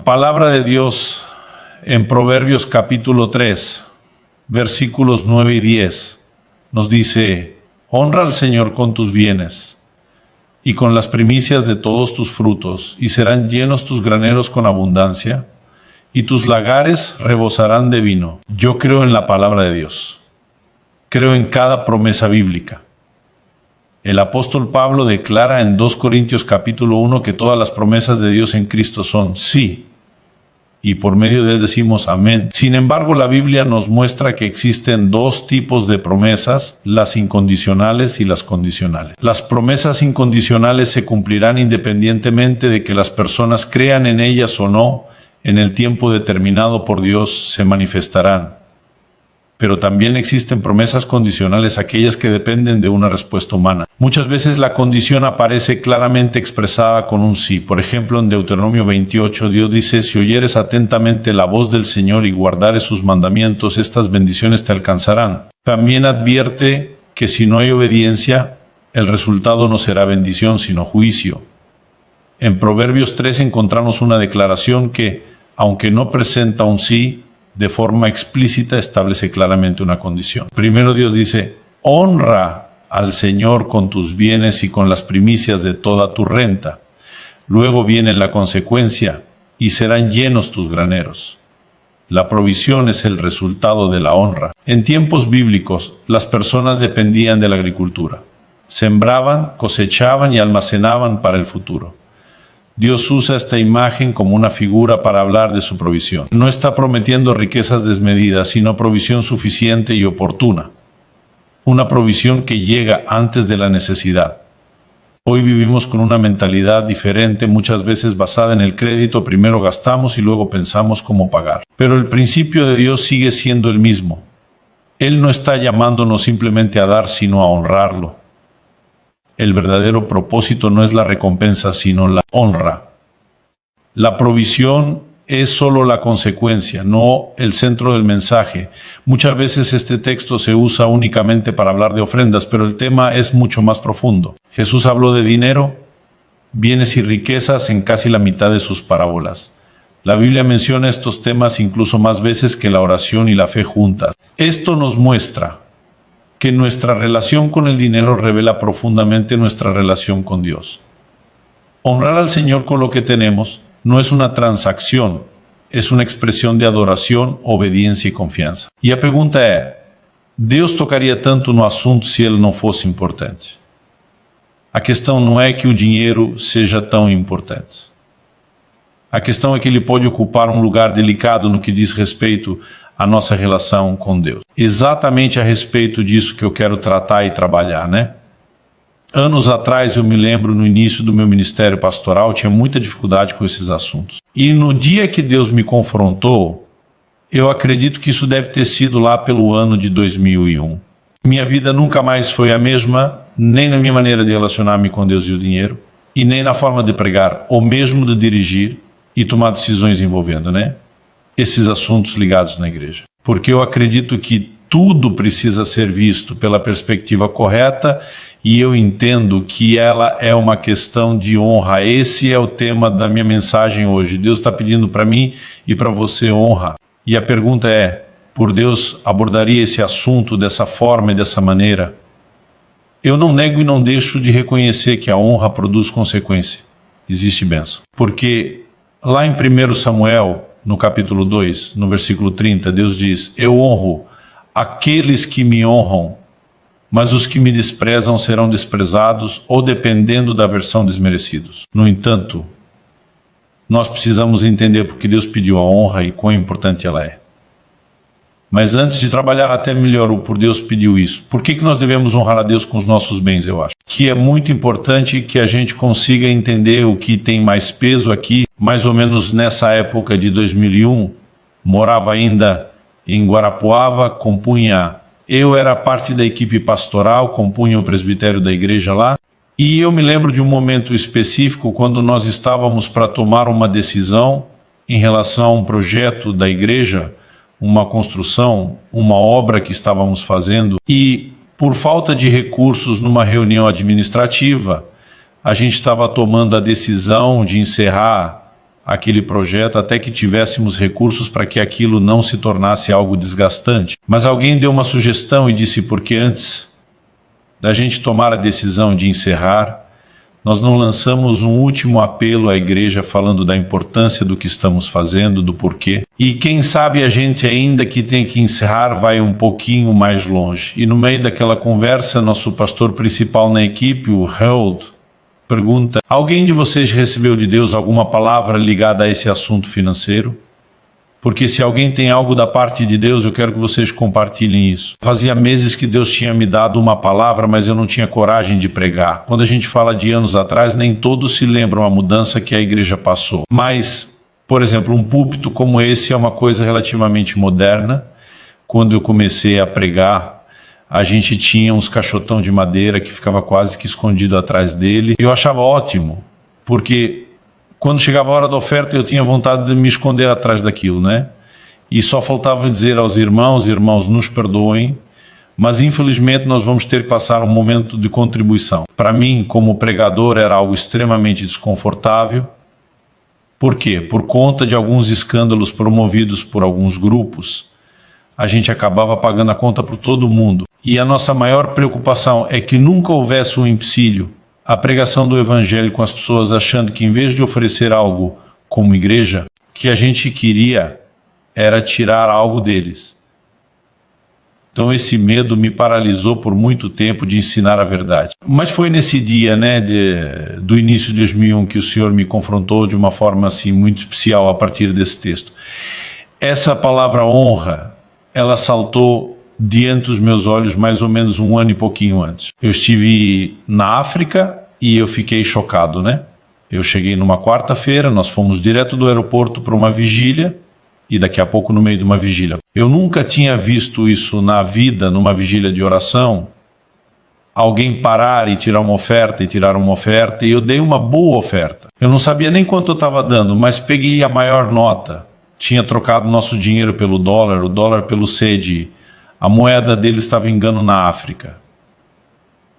Palabra de Dios en Proverbios capítulo 3, versículos 9 y 10, nos dice: honra al Señor con tus bienes y con las primicias de todos tus frutos, y serán llenos tus graneros con abundancia, y tus lagares rebosarán de vino. Yo creo en la palabra de Dios. Creo en cada promesa bíblica. El apóstol Pablo declara en 2 Corintios capítulo 1 que todas las promesas de Dios en Cristo son sí, y por medio de él decimos amén. Sin embargo, la Biblia nos muestra que existen dos tipos de promesas, las incondicionales y las condicionales. Las promesas incondicionales se cumplirán independientemente de que las personas crean en ellas o no. En el tiempo determinado por Dios se manifestarán. Pero también existen promesas condicionales, aquellas que dependen de una respuesta humana. Muchas veces la condición aparece claramente expresada con un sí. Por ejemplo, en Deuteronomio 28, Dios dice: si oyeres atentamente la voz del Señor y guardares sus mandamientos, estas bendiciones te alcanzarán. También advierte que si no hay obediencia, el resultado no será bendición, sino juicio. En Proverbios 3 encontramos una declaración que, aunque no presenta un sí, de forma explícita establece claramente una condición. Primero Dios dice: honra al Señor con tus bienes y con las primicias de toda tu renta. Luego viene la consecuencia: y serán llenos tus graneros. La provisión es el resultado de la honra. En tiempos bíblicos, las personas dependían de la agricultura. Sembraban, cosechaban y almacenaban para el futuro. Dios usa esta imagen como una figura para hablar de su provisión. No está prometiendo riquezas desmedidas, sino provisión suficiente y oportuna. Una provisión que llega antes de la necesidad. Hoy vivimos con una mentalidad diferente, muchas veces basada en el crédito. Primero gastamos y luego pensamos cómo pagar. Pero el principio de Dios sigue siendo el mismo. Él no está llamándonos simplemente a dar, sino a honrarlo. El verdadero propósito no es la recompensa, sino la honra. La provisión es solo la consecuencia, no el centro del mensaje. Muchas veces este texto se usa únicamente para hablar de ofrendas, pero el tema es mucho más profundo. Jesús habló de dinero, bienes y riquezas en casi la mitad de sus parábolas. La Biblia menciona estos temas incluso más veces que la oración y la fe juntas. Esto nos muestra que nuestra relación con el dinero revela profundamente nuestra relación con Dios. Honrar al Señor con lo que tenemos no es una transacción, es una expressão de adoração, obediência e confiança. E a pergunta é: Deus tocaria tanto no assunto se ele não fosse importante? A questão não é que o dinheiro seja tão importante. A questão é que ele pode ocupar um lugar delicado no que diz respeito à nossa relação com Deus. Exatamente a respeito disso que eu quero tratar e trabalhar, né? Anos atrás, eu me lembro, no início do meu ministério pastoral, tinha muita dificuldade com esses assuntos. E no dia que Deus me confrontou, eu acredito que isso deve ter sido lá pelo ano de 2001. Minha vida nunca mais foi a mesma, nem na minha maneira de relacionar-me com Deus e o dinheiro, e nem na forma de pregar, ou mesmo de dirigir e tomar decisões envolvendo, né? Esses assuntos ligados na igreja. Porque eu acredito que tudo precisa ser visto pela perspectiva correta e eu entendo que ela é uma questão de honra. Esse é o tema da minha mensagem hoje. Deus está pedindo para mim e para você honra. E a pergunta é: por Deus abordaria esse assunto dessa forma e dessa maneira? Eu não nego e não deixo de reconhecer que a honra produz consequência. Existe bênção. Porque lá em 1 Samuel, no capítulo 2, no versículo 30, Deus diz: eu honro aqueles que me honram, mas os que me desprezam serão desprezados, ou, dependendo da versão, desmerecidos. No entanto, nós precisamos entender porque Deus pediu a honra e quão importante ela é. Mas antes de trabalhar até melhor o por Deus pediu isso, por que nós devemos honrar a Deus com os nossos bens, eu acho? Que é muito importante que a gente consiga entender o que tem mais peso aqui. Mais ou menos nessa época de 2001, morava ainda em Guarapuava, compunha... Eu era parte da equipe pastoral, compunha o presbitério da igreja lá, e eu me lembro de um momento específico quando nós estávamos para tomar uma decisão em relação a um projeto da igreja, uma construção, uma obra que estávamos fazendo, e por falta de recursos numa reunião administrativa, a gente estava tomando a decisão de encerrar aquele projeto até que tivéssemos recursos para que aquilo não se tornasse algo desgastante. Mas alguém deu uma sugestão e disse, porque antes da gente tomar a decisão de encerrar, nós não lançamos um último apelo à igreja falando da importância do que estamos fazendo, do porquê. E quem sabe a gente ainda que tem que encerrar vai um pouquinho mais longe. E no meio daquela conversa, nosso pastor principal na equipe, o Harold, pergunta, alguém de vocês recebeu de Deus alguma palavra ligada a esse assunto financeiro? Porque se alguém tem algo da parte de Deus, eu quero que vocês compartilhem isso. Fazia meses que Deus tinha me dado uma palavra, mas eu não tinha coragem de pregar. Quando a gente fala de anos atrás, nem todos se lembram a mudança que a igreja passou. Mas, por exemplo, um púlpito como esse é uma coisa relativamente moderna. Quando eu comecei a pregar, a gente tinha uns caixotão de madeira que ficava quase que escondido atrás dele. Eu achava ótimo, porque quando chegava a hora da oferta, eu tinha vontade de me esconder atrás daquilo, né? E só faltava dizer aos irmãos, nos perdoem, mas infelizmente nós vamos ter que passar um momento de contribuição. Para mim, como pregador, era algo extremamente desconfortável. Por quê? Por conta de alguns escândalos promovidos por alguns grupos, a gente acabava pagando a conta para todo mundo. E a nossa maior preocupação é que nunca houvesse um empecilho a pregação do evangelho com as pessoas achando que em vez de oferecer algo como igreja, que a gente queria era tirar algo deles. Então esse medo me paralisou por muito tempo de ensinar a verdade. Mas foi nesse dia, né, do início de 2001 que o Senhor me confrontou de uma forma assim muito especial a partir desse texto. Essa palavra honra, ela saltou diante dos meus olhos mais ou menos um ano e pouquinho antes. Eu estive na África e eu fiquei chocado, né? Eu cheguei numa quarta-feira, nós fomos direto do aeroporto para uma vigília e daqui a pouco no meio de uma vigília. Eu nunca tinha visto isso na vida, numa vigília de oração, alguém parar e tirar uma oferta e eu dei uma boa oferta. Eu não sabia nem quanto eu estava dando, mas peguei a maior nota. Tinha trocado nosso dinheiro pelo dólar, o dólar pelo CED. A moeda dele estava em engano na África.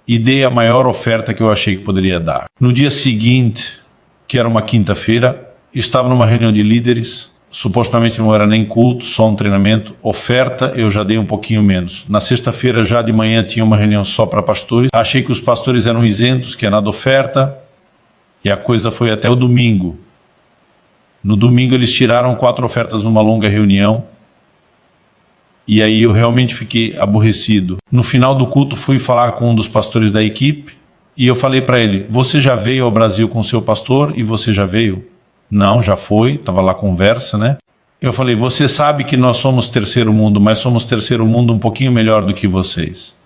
E dei a maior oferta que eu achei que poderia dar. No dia seguinte, que era uma quinta-feira, estava numa reunião de líderes, supostamente não era nem culto, só um treinamento. Oferta eu já dei um pouquinho menos. Na sexta-feira, já de manhã, tinha uma reunião só para pastores. Achei que os pastores eram isentos, que é nada oferta, e a coisa foi até o domingo. No domingo eles tiraram 4 ofertas numa longa reunião, e aí eu realmente fiquei aborrecido. No final do culto fui falar com um dos pastores da equipe e eu falei para ele, você já veio ao Brasil com seu pastor e você já veio? Não, já foi, estava lá conversa, né? Eu falei, você sabe que nós somos terceiro mundo, mas somos terceiro mundo um pouquinho melhor do que vocês.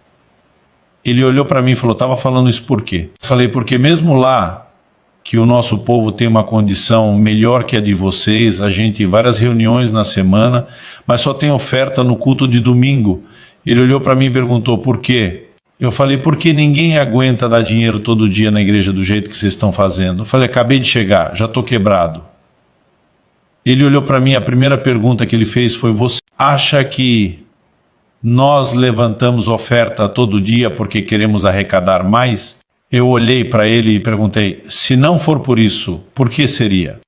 Ele olhou para mim e falou, estava falando isso por quê? Eu falei, porque mesmo lá que o nosso povo tem uma condição melhor que a de vocês, a gente várias reuniões na semana, mas só tem oferta no culto de domingo. Ele olhou para mim e perguntou, por quê? Eu falei, porque ninguém aguenta dar dinheiro todo dia na igreja do jeito que vocês estão fazendo. Eu falei, acabei de chegar, já estou quebrado. Ele olhou para mim, a primeira pergunta que ele fez foi, você acha que nós levantamos oferta todo dia porque queremos arrecadar mais? Eu olhei para ele e perguntei, se não for por isso, por que seria?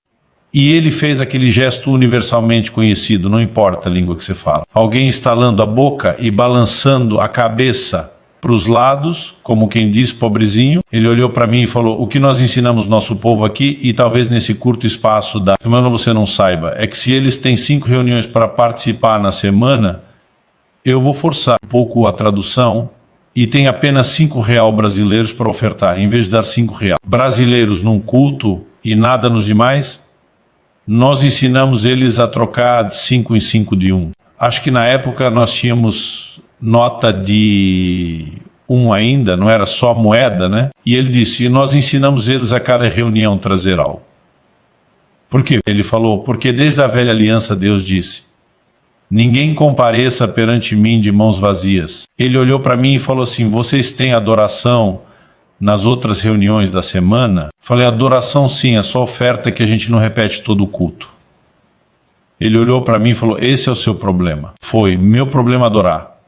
E ele fez aquele gesto universalmente conhecido, não importa a língua que você fala. Alguém estalando a boca e balançando a cabeça para os lados, como quem diz, pobrezinho. Ele olhou para mim e falou, o que nós ensinamos nosso povo aqui, e talvez nesse curto espaço da semana você não saiba, é que se eles têm 5 reuniões para participar na semana, eu vou forçar um pouco a tradução, e tem apenas R$5 brasileiros para ofertar, em vez de dar R$5 brasileiros num culto e nada nos demais, nós ensinamos eles a trocar de 5 em 5 de 1. Acho que na época nós tínhamos nota de 1 ainda, não era só moeda, né? E ele disse, nós ensinamos eles a cada reunião trazer algo. Por quê? Ele falou, porque desde a velha aliança Deus disse, ninguém compareça perante mim de mãos vazias. Ele olhou para mim e falou assim, vocês têm adoração nas outras reuniões da semana? Falei, adoração sim, é só oferta que a gente não repete todo o culto. Ele olhou para mim e falou, esse é o seu problema. Foi, meu problema adorar.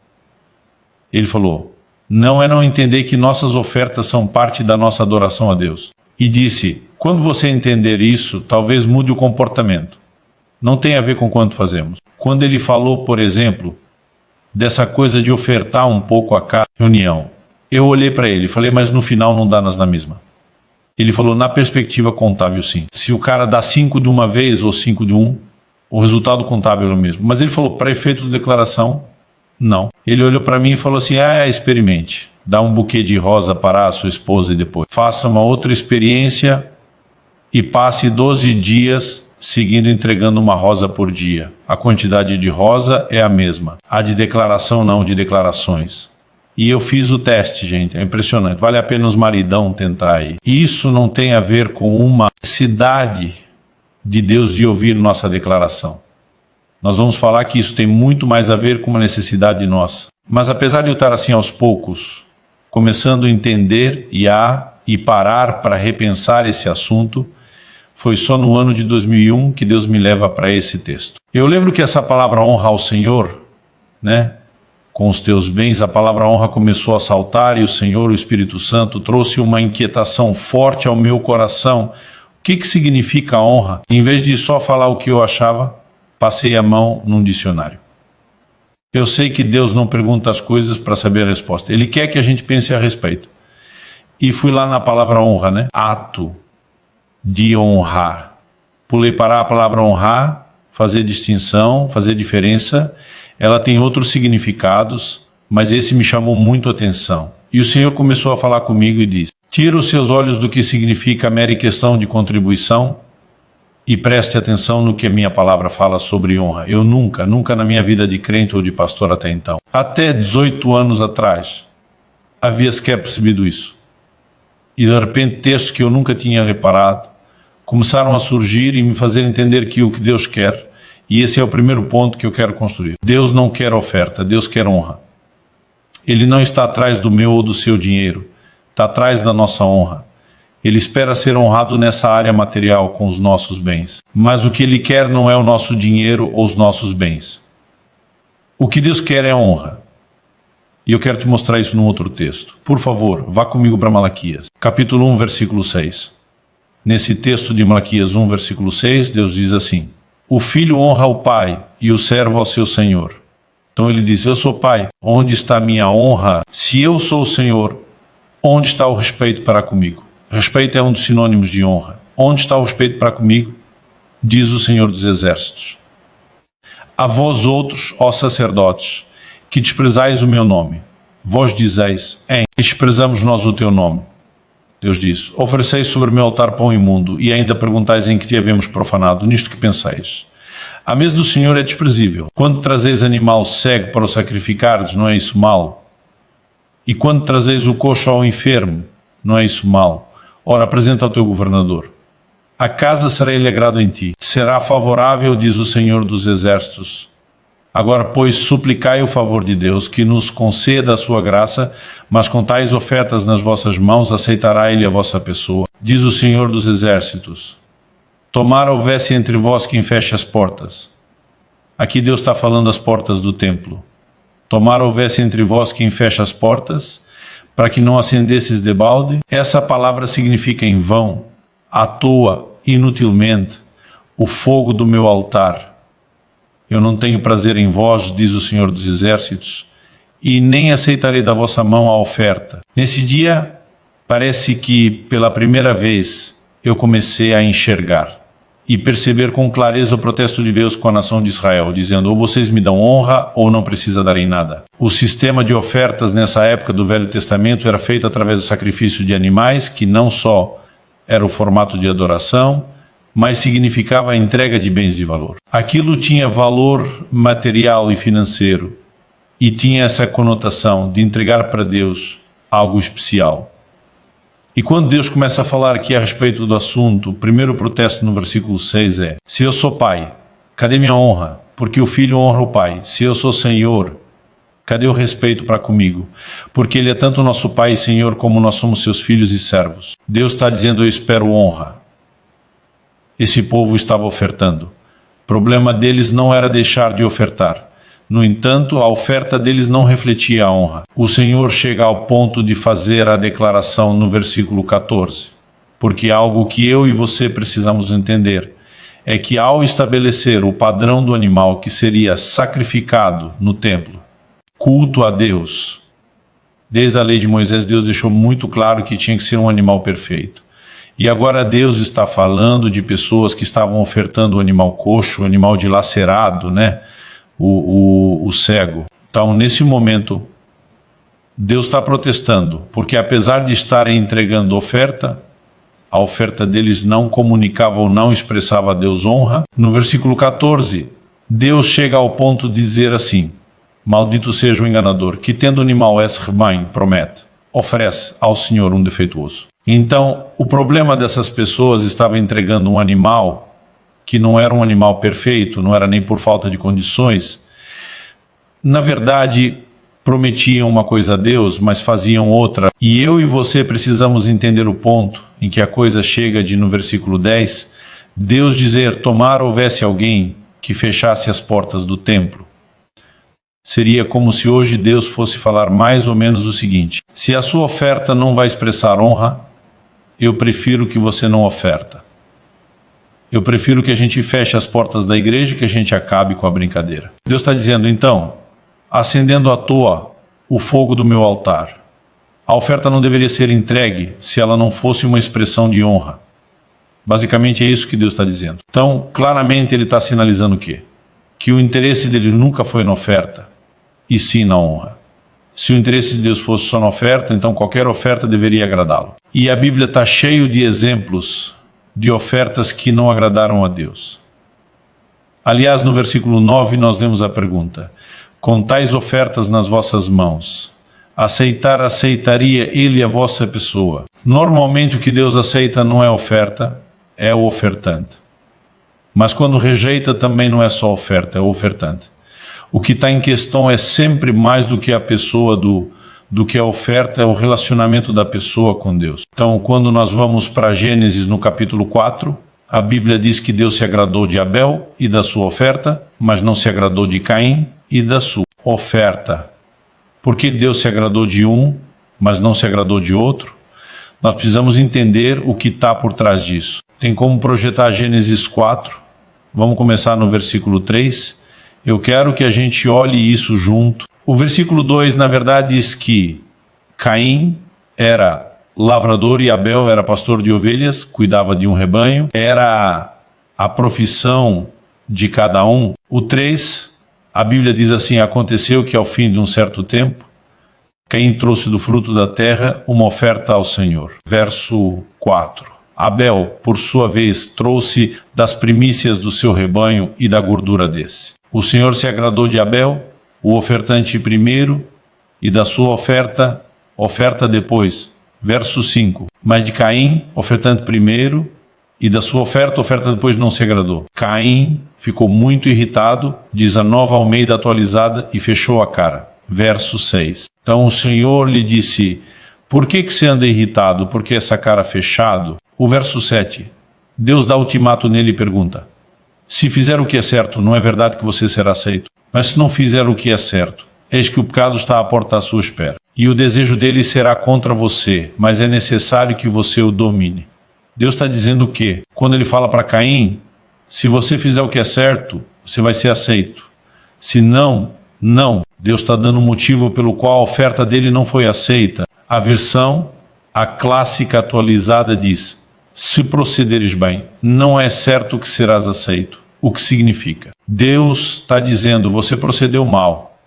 Ele falou, não é não entender que nossas ofertas são parte da nossa adoração a Deus. E disse, Quando você entender isso, talvez mude o comportamento. Não tem a ver com quanto fazemos. Quando ele falou, por exemplo, dessa coisa de ofertar um pouco a cada reunião, eu olhei para ele e falei, mas no final não dá na mesma. Ele falou, na perspectiva contábil, sim. Se o cara dá 5 de uma vez ou 5 de um, o resultado contábil é o mesmo. Mas ele falou, para efeito de declaração, não. Ele olhou para mim e falou assim, experimente. Dá um buquê de rosa para a sua esposa e depois faça uma outra experiência e passe 12 dias seguindo entregando uma rosa por dia. A quantidade de rosa é a mesma. A de declaração não, de declarações. E eu fiz o teste, gente, é impressionante. Vale a pena os maridão tentar aí. Isso não tem a ver com uma necessidade de Deus de ouvir nossa declaração. Nós vamos falar que isso tem muito mais a ver com uma necessidade nossa. Mas apesar de eu estar assim aos poucos, começando a entender e parar para repensar esse assunto, foi só no ano de 2001 que Deus me leva para esse texto. Eu lembro que essa palavra honra ao Senhor, né? Com os teus bens, a palavra honra começou a saltar e o Senhor, o Espírito Santo, trouxe uma inquietação forte ao meu coração. O que significa honra? Em vez de só falar o que eu achava, passei a mão num dicionário. Eu sei que Deus não pergunta as coisas para saber a resposta. Ele quer que a gente pense a respeito. E fui lá na palavra honra, né? Ato de honrar. Pulei para a palavra honrar, fazer distinção, fazer diferença. Ela tem outros significados, mas esse me chamou muito a atenção. E o Senhor começou a falar comigo e disse, tira os seus olhos do que significa a mera questão de contribuição e preste atenção no que a minha palavra fala sobre honra. Eu nunca na minha vida de crente ou de pastor até então, até 18 anos atrás, havia sequer percebido isso. E de repente textos que eu nunca tinha reparado começaram a surgir e me fazer entender que o que Deus quer, e esse é o primeiro ponto que eu quero construir. Deus não quer oferta, Deus quer honra. Ele não está atrás do meu ou do seu dinheiro, está atrás da nossa honra. Ele espera ser honrado nessa área material com os nossos bens. Mas o que Ele quer não é o nosso dinheiro ou os nossos bens. O que Deus quer é honra. E eu quero te mostrar isso num outro texto. Por favor, vá comigo para Malaquias, capítulo 1, versículo 6. Nesse texto de Malaquias 1, versículo 6, Deus diz assim, o filho honra o pai e o servo ao seu senhor. Então ele diz, eu sou pai, onde está a minha honra? Se eu sou o Senhor, onde está o respeito para comigo? Respeito é um dos sinônimos de honra. Onde está o respeito para comigo? Diz o Senhor dos Exércitos. A vós outros, ó sacerdotes, que desprezais o meu nome. Vós dizeis, desprezamos nós o teu nome. Deus diz, ofereceis sobre o meu altar pão imundo, e ainda perguntais em que te havemos profanado, nisto que pensais. A mesa do Senhor é desprezível. Quando trazeis animal cego para o sacrificardes, não é isso mal? E quando trazeis o coxo ao enfermo, não é isso mal? Ora, apresenta ao teu governador. A casa será ele agrado em ti. Será favorável, diz o Senhor dos Exércitos. Agora, pois, suplicai o favor de Deus, que nos conceda a sua graça, mas com tais ofertas nas vossas mãos, aceitará ele a vossa pessoa. Diz o Senhor dos Exércitos. Tomara houvesse entre vós quem feche as portas. Aqui Deus está falando das portas do templo. Tomara houvesse entre vós quem feche as portas, para que não acendesses debalde. Essa palavra significa em vão, à toa, inutilmente, o fogo do meu altar. Eu não tenho prazer em vós, diz o Senhor dos Exércitos, e nem aceitarei da vossa mão a oferta. Nesse dia, parece que pela primeira vez eu comecei a enxergar e perceber com clareza o protesto de Deus com a nação de Israel, dizendo, ou vocês me dão honra ou não precisa darem nada. O sistema de ofertas nessa época do Velho Testamento era feito através do sacrifício de animais, que não só era o formato de adoração, mas significava a entrega de bens de valor. Aquilo tinha valor material e financeiro, e tinha essa conotação de entregar para Deus algo especial. E quando Deus começa a falar aqui a respeito do assunto, o primeiro protesto no versículo 6 é, se eu sou pai, cadê minha honra? Porque o filho honra o pai. Se eu sou Senhor, cadê o respeito para comigo? Porque Ele é tanto nosso Pai e Senhor, como nós somos seus filhos e servos. Deus está dizendo, eu espero honra. Esse povo estava ofertando. O problema deles não era deixar de ofertar. No entanto, a oferta deles não refletia a honra. O Senhor chega ao ponto de fazer a declaração no versículo 14. porque algo que eu e você precisamos entender é que ao estabelecer o padrão do animal que seria sacrificado no templo, culto a Deus, desde a lei de Moisés, Deus deixou muito claro que tinha que ser um animal perfeito. E agora Deus está falando de pessoas que estavam ofertando o animal coxo, o animal dilacerado, né? O cego. Então, nesse momento, Deus está protestando, porque apesar de estarem entregando oferta, a oferta deles não comunicava ou não expressava a Deus honra. No versículo 14, Deus chega ao ponto de dizer assim: maldito seja o enganador, que tendo animal esse rebanho, promete, oferece ao Senhor um defeituoso. Então, o problema dessas pessoas estava entregando um animal que não era um animal perfeito, não era nem por falta de condições. Na verdade, prometiam uma coisa a Deus, mas faziam outra. E eu e você precisamos entender o ponto em que a coisa chega no versículo 10, Deus dizer: tomara houvesse alguém que fechasse as portas do templo. Seria como se hoje Deus fosse falar mais ou menos o seguinte: se a sua oferta não vai expressar honra, eu prefiro que você não oferta. Eu prefiro que a gente feche as portas da igreja e que a gente acabe com a brincadeira. Deus está dizendo, então, acendendo à toa o fogo do meu altar. A oferta não deveria ser entregue se ela não fosse uma expressão de honra. Basicamente é isso que Deus está dizendo. Então, claramente ele está sinalizando o quê? Que o interesse dele nunca foi na oferta, e sim na honra. Se o interesse de Deus fosse só na oferta, então qualquer oferta deveria agradá-lo. E a Bíblia está cheio de exemplos de ofertas que não agradaram a Deus. Aliás, no versículo 9 nós lemos a pergunta: com tais ofertas nas vossas mãos, aceitaria ele a vossa pessoa? Normalmente o que Deus aceita não é oferta, é o ofertante. Mas quando rejeita também não é só oferta, é o ofertante. O que está em questão é sempre mais do que a pessoa, do que a oferta, é o relacionamento da pessoa com Deus. Então, quando nós vamos para Gênesis no capítulo 4, a Bíblia diz que Deus se agradou de Abel e da sua oferta, mas não se agradou de Caim e da sua oferta. Por que Deus se agradou de um, mas não se agradou de outro? Nós precisamos entender o que está por trás disso. Tem como projetar Gênesis 4. Vamos começar no versículo 3. Eu quero que a gente olhe isso junto. O versículo 2, na verdade, diz que Caim era lavrador e Abel era pastor de ovelhas, cuidava de um rebanho. Era a profissão de cada um. O 3, a Bíblia diz assim: aconteceu que ao fim de um certo tempo, Caim trouxe do fruto da terra uma oferta ao Senhor. Verso 4. Abel, por sua vez, trouxe das primícias do seu rebanho e da gordura desse. O Senhor se agradou de Abel, o ofertante primeiro, e da sua oferta depois. Verso 5. Mas de Caim, ofertante primeiro, e da sua oferta depois não se agradou. Caim ficou muito irritado, diz a Nova Almeida atualizada, e fechou a cara. Verso 6. Então o Senhor lhe disse: por que você anda irritado? Por que essa cara fechado? O verso 7. Deus dá ultimato nele e pergunta: se fizer o que é certo, não é verdade que você será aceito? Mas se não fizer o que é certo, eis que o pecado está à porta à sua espera. E o desejo dele será contra você, mas é necessário que você o domine. Deus está dizendo o quê? Quando ele fala para Caim: se você fizer o que é certo, você vai ser aceito. Se não, não. Deus está dando um motivo pelo qual a oferta dele não foi aceita. A versão, a clássica atualizada, diz: se procederes bem, não é certo que serás aceito. O que significa? Deus está dizendo: você procedeu mal.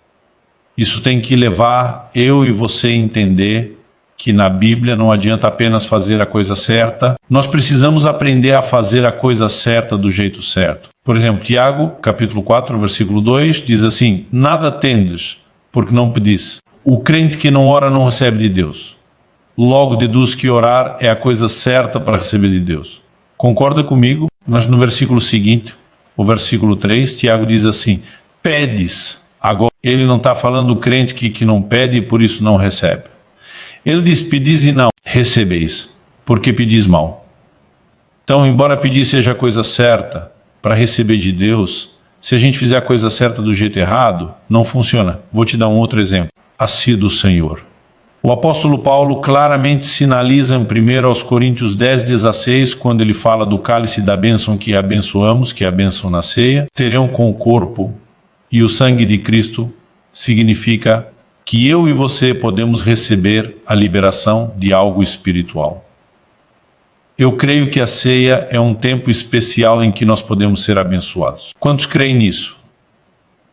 Isso tem que levar eu e você a entender que na Bíblia não adianta apenas fazer a coisa certa. Nós precisamos aprender a fazer a coisa certa do jeito certo. Por exemplo, Tiago, capítulo 4, versículo 2, diz assim: nada tendes, porque não pedis. O crente que não ora não recebe de Deus. Logo deduz que orar é a coisa certa para receber de Deus. Concorda comigo? Mas no versículo seguinte, o versículo 3, Tiago diz assim: pedes. Agora, ele não está falando do crente que não pede e por isso não recebe. Ele diz: pedis e não recebeis, porque pedis mal. Então, embora pedir seja a coisa certa para receber de Deus, se a gente fizer a coisa certa do jeito errado, não funciona. Vou te dar um outro exemplo. A si do Senhor. O apóstolo Paulo claramente sinaliza em 1 aos Coríntios 10:16, quando ele fala do cálice da bênção que abençoamos, que é a bênção na ceia, terão com o corpo e o sangue de Cristo, significa que eu e você podemos receber a liberação de algo espiritual. Eu creio que a ceia é um tempo especial em que nós podemos ser abençoados. Quantos creem nisso?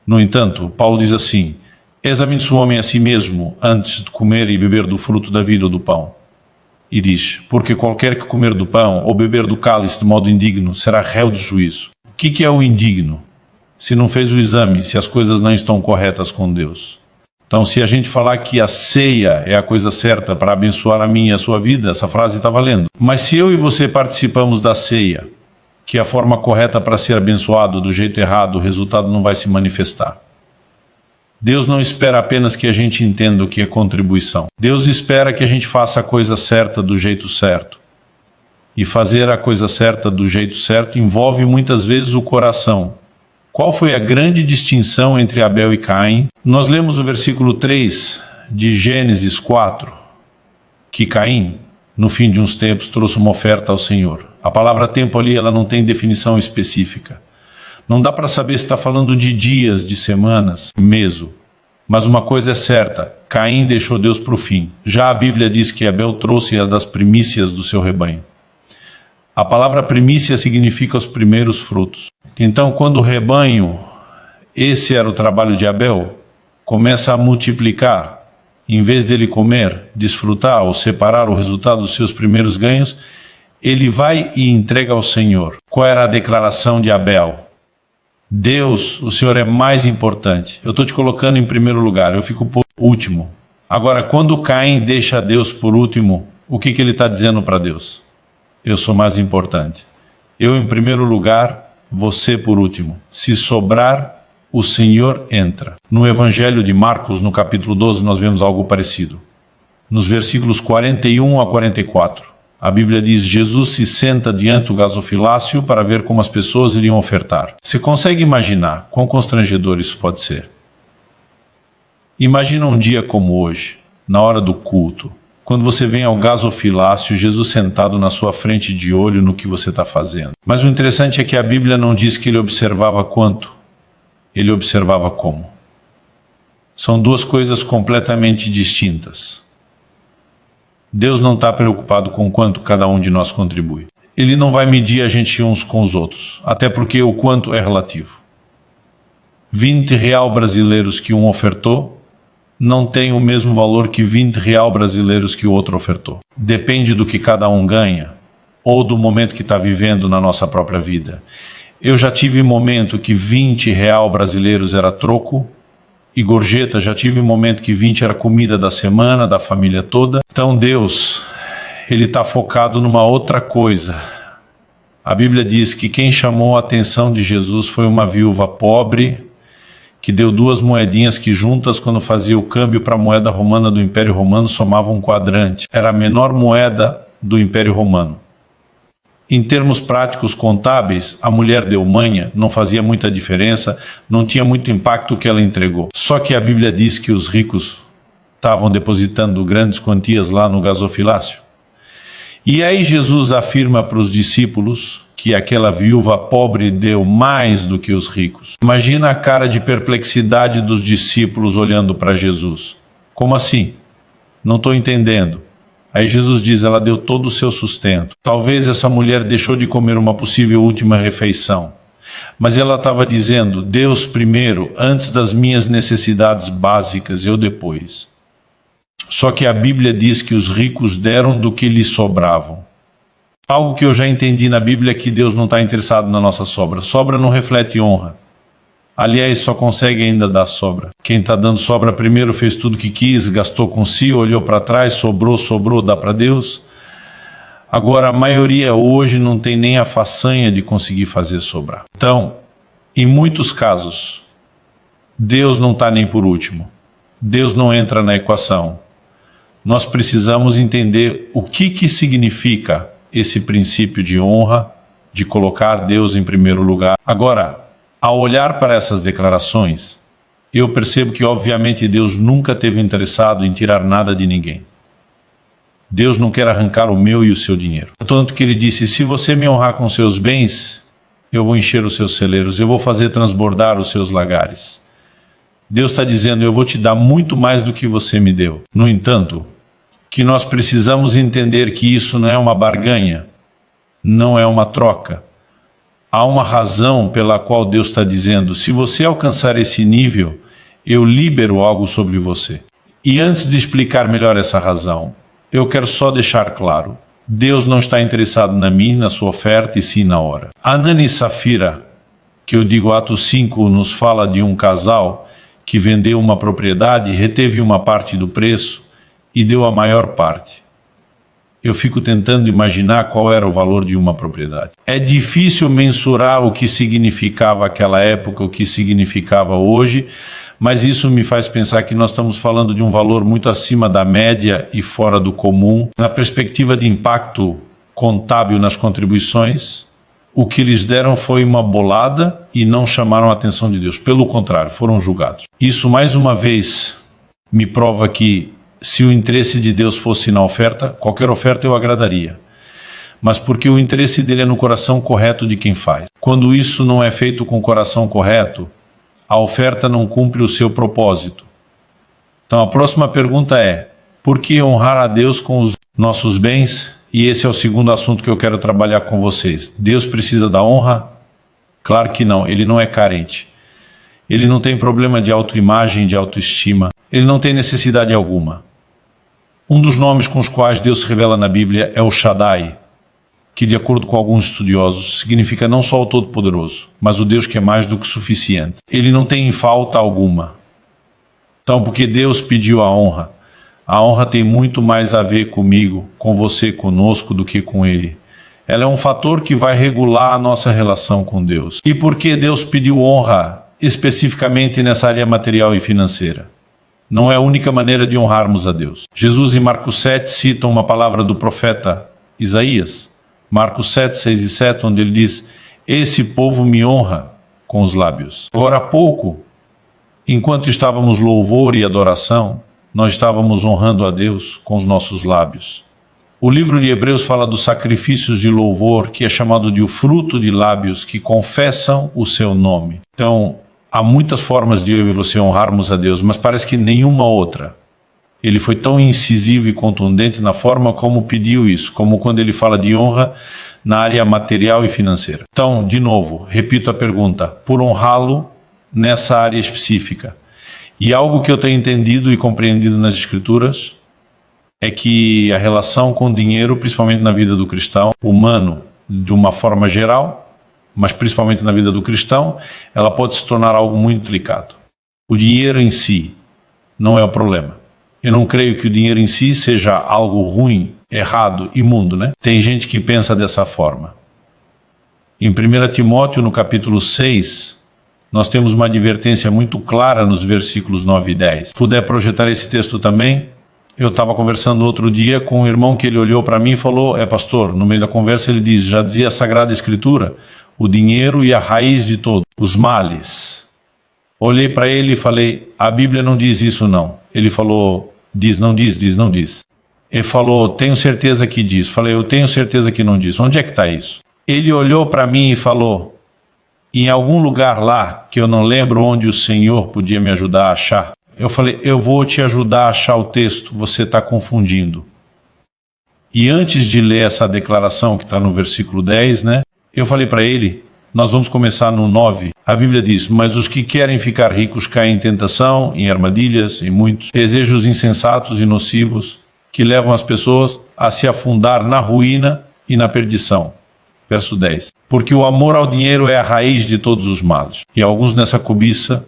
No entanto, Paulo diz assim: examine-se o homem a si mesmo antes de comer e beber do fruto da vida ou do pão. E diz: porque qualquer que comer do pão ou beber do cálice de modo indigno será réu de juízo. O que é o indigno? Se não fez o exame, se as coisas não estão corretas com Deus. Então, se a gente falar que a ceia é a coisa certa para abençoar a minha e a sua vida, essa frase está valendo. Mas se eu e você participamos da ceia, que é a forma correta para ser abençoado, do jeito errado, o resultado não vai se manifestar. Deus não espera apenas que a gente entenda o que é contribuição. Deus espera que a gente faça a coisa certa do jeito certo. E fazer a coisa certa do jeito certo envolve muitas vezes o coração. Qual foi a grande distinção entre Abel e Caim? Nós lemos o versículo 3 de Gênesis 4, que Caim, no fim de uns tempos, trouxe uma oferta ao Senhor. A palavra tempo ali, ela não tem definição específica. Não dá para saber se está falando de dias, de semanas, mês. Mas uma coisa é certa, Caim deixou Deus para o fim. Já a Bíblia diz que Abel trouxe as das primícias do seu rebanho. A palavra primícia significa os primeiros frutos. Então, quando o rebanho, esse era o trabalho de Abel, começa a multiplicar, em vez dele comer, desfrutar ou separar o resultado dos seus primeiros ganhos, ele vai e entrega ao Senhor. Qual era a declaração de Abel? Deus, o Senhor é mais importante. Eu estou te colocando em primeiro lugar, eu fico por último. Agora, quando Caim deixa Deus por último, o que ele está dizendo para Deus? Eu sou mais importante. Eu em primeiro lugar, você por último. Se sobrar, o Senhor entra. No Evangelho de Marcos, no capítulo 12, nós vemos algo parecido. Nos versículos 41 a 44, a Bíblia diz: Jesus se senta diante do gasofilácio para ver como as pessoas iriam ofertar. Você consegue imaginar quão constrangedor isso pode ser? Imagina um dia como hoje, na hora do culto, quando você vem ao gasofilácio, Jesus sentado na sua frente de olho no que você está fazendo. Mas o interessante é que a Bíblia não diz que ele observava quanto, ele observava como. São duas coisas completamente distintas. Deus não está preocupado com quanto cada um de nós contribui. Ele não vai medir a gente uns com os outros, até porque o quanto é relativo. 20 real brasileiros que um ofertou não tem o mesmo valor que 20 real brasileiros que o outro ofertou. Depende do que cada um ganha, ou do momento que está vivendo na nossa própria vida. Eu já tive momento que 20 real brasileiros era troco, e gorjeta, já tive momento que 20 era comida da semana, da família toda. Então Deus, ele está focado numa outra coisa. A Bíblia diz que quem chamou a atenção de Jesus foi uma viúva pobre, que deu 2 moedinhas que juntas, quando fazia o câmbio para a moeda romana do Império Romano, somavam um quadrante. Era a menor moeda do Império Romano. Em termos práticos contábeis, a mulher deu manha, não fazia muita diferença, não tinha muito impacto o que ela entregou. Só que a Bíblia diz que os ricos estavam depositando grandes quantias lá no gasofilácio. E aí Jesus afirma para os discípulos que aquela viúva pobre deu mais do que os ricos. Imagina a cara de perplexidade dos discípulos olhando para Jesus. Como assim? Não estou entendendo. Aí Jesus diz: ela deu todo o seu sustento. Talvez essa mulher deixou de comer uma possível última refeição. Mas ela estava dizendo: Deus primeiro, antes das minhas necessidades básicas, eu depois. Só que a Bíblia diz que os ricos deram do que lhes sobravam. Algo que eu já entendi na Bíblia é que Deus não está interessado na nossa sobra. Sobra não reflete honra. Aliás, só consegue ainda dar sobra. Quem está dando sobra primeiro fez tudo que quis, gastou com si, olhou para trás, sobrou, dá para Deus. Agora, a maioria hoje não tem nem a façanha de conseguir fazer sobrar. Então, em muitos casos, Deus não está nem por último. Deus não entra na equação. Nós precisamos entender o que significa esse princípio de honra, de colocar Deus em primeiro lugar. Agora, ao olhar para essas declarações, eu percebo que, obviamente, Deus nunca esteve interessado em tirar nada de ninguém. Deus não quer arrancar o meu e o seu dinheiro. Tanto que ele disse, se você me honrar com seus bens, eu vou encher os seus celeiros, eu vou fazer transbordar os seus lagares. Deus está dizendo, eu vou te dar muito mais do que você me deu. No entanto, que nós precisamos entender que isso não é uma barganha, não é uma troca. Há uma razão pela qual Deus está dizendo, se você alcançar esse nível, eu libero algo sobre você. E antes de explicar melhor essa razão, eu quero só deixar claro, Deus não está interessado na minha, na sua oferta, e sim na hora. Anani e Safira, que eu digo Atos 5, nos fala de um casal que vendeu uma propriedade, reteve uma parte do preço e deu a maior parte. Eu fico tentando imaginar qual era o valor de uma propriedade. É difícil mensurar o que significava aquela época, o que significava hoje, mas isso me faz pensar que nós estamos falando de um valor muito acima da média e fora do comum. Na perspectiva de impacto contábil nas contribuições, o que eles deram foi uma bolada e não chamaram a atenção de Deus. Pelo contrário, foram julgados. Isso, mais uma vez, me prova que se o interesse de Deus fosse na oferta, qualquer oferta eu agradaria. Mas porque o interesse dele é no coração correto de quem faz. Quando isso não é feito com o coração correto, a oferta não cumpre o seu propósito. Então a próxima pergunta é, por que honrar a Deus com os nossos bens? E esse é o segundo assunto que eu quero trabalhar com vocês. Deus precisa da honra? Claro que não, ele não é carente. Ele não tem problema de autoimagem, de autoestima. Ele não tem necessidade alguma. Um dos nomes com os quais Deus se revela na Bíblia é o Shaddai, que, de acordo com alguns estudiosos, significa não só o Todo-Poderoso, mas o Deus que é mais do que suficiente. Ele não tem falta alguma. Então, porque Deus pediu a honra tem muito mais a ver comigo, com você, conosco, do que com Ele. Ela é um fator que vai regular a nossa relação com Deus. E por que Deus pediu honra especificamente nessa área material e financeira? Não é a única maneira de honrarmos a Deus. Jesus, em Marcos 7, cita uma palavra do profeta Isaías. Marcos 7, 6 e 7, onde ele diz, esse povo me honra com os lábios. Agora há pouco, enquanto estávamos louvor e adoração, nós estávamos honrando a Deus com os nossos lábios. O livro de Hebreus fala dos sacrifícios de louvor, que é chamado de o fruto de lábios que confessam o seu nome. Então, há muitas formas de eu e você honrarmos a Deus, mas parece que nenhuma outra. Ele foi tão incisivo e contundente na forma como pediu isso, como quando ele fala de honra na área material e financeira. Então, de novo, repito a pergunta, por honrá-lo nessa área específica. E algo que eu tenho entendido e compreendido nas Escrituras é que a relação com o dinheiro, principalmente na vida do cristão, humano, de uma forma geral, mas principalmente na vida do cristão, ela pode se tornar algo muito delicado. O dinheiro em si não é o problema. Eu não creio que o dinheiro em si seja algo ruim, errado, imundo, né? Tem gente que pensa dessa forma. Em 1 Timóteo, no capítulo 6, nós temos uma advertência muito clara nos versículos 9 e 10. Se puder projetar esse texto também, eu estava conversando outro dia com um irmão que ele olhou para mim e falou, pastor, no meio da conversa ele diz, já dizia a Sagrada Escritura, o dinheiro e a raiz de todos, os males. Olhei para ele e falei, a Bíblia não diz isso não. Ele falou, diz, não diz, diz, não diz. Ele falou, tenho certeza que diz. Falei, eu tenho certeza que não diz. Onde é que está isso? Ele olhou para mim e falou, em algum lugar lá, que eu não lembro onde o Senhor podia me ajudar a achar. Eu falei, eu vou te ajudar a achar o texto, você está confundindo. E antes de ler essa declaração que está no versículo 10, né? Eu falei para ele, nós vamos começar no 9. A Bíblia diz, mas os que querem ficar ricos caem em tentação, em armadilhas, em muitos desejos insensatos e nocivos, que levam as pessoas a se afundar na ruína e na perdição. Verso 10. Porque o amor ao dinheiro é a raiz de todos os males. E alguns nessa cobiça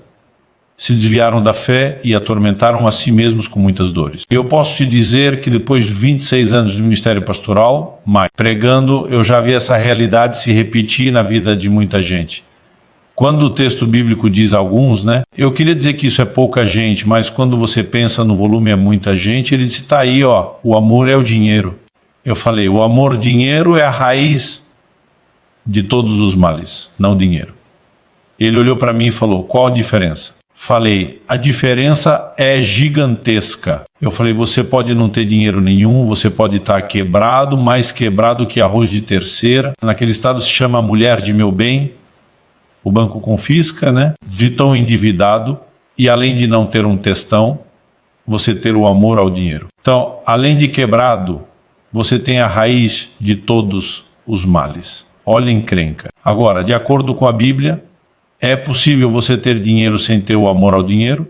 se desviaram da fé e atormentaram a si mesmos com muitas dores. Eu posso te dizer que depois de 26 anos de ministério pastoral, pregando, eu já vi essa realidade se repetir na vida de muita gente. Quando o texto bíblico diz alguns, né? Eu queria dizer que isso é pouca gente, mas quando você pensa no volume é muita gente, ele disse, tá aí, ó, o amor é o dinheiro. Eu falei, o amor, dinheiro é a raiz de todos os males, não o dinheiro. Ele olhou para mim e falou, qual a diferença? falei, a diferença é gigantesca. Eu falei, você pode não ter dinheiro nenhum, você pode estar quebrado, mais quebrado que arroz de terceira. Naquele estado se chama mulher de meu bem, o banco confisca, né? De tão endividado, e além de não ter um testão, você ter o amor ao dinheiro. Então, além de quebrado, você tem a raiz de todos os males. Olha a encrenca. Agora, de acordo com a Bíblia, é possível você ter dinheiro sem ter o amor ao dinheiro?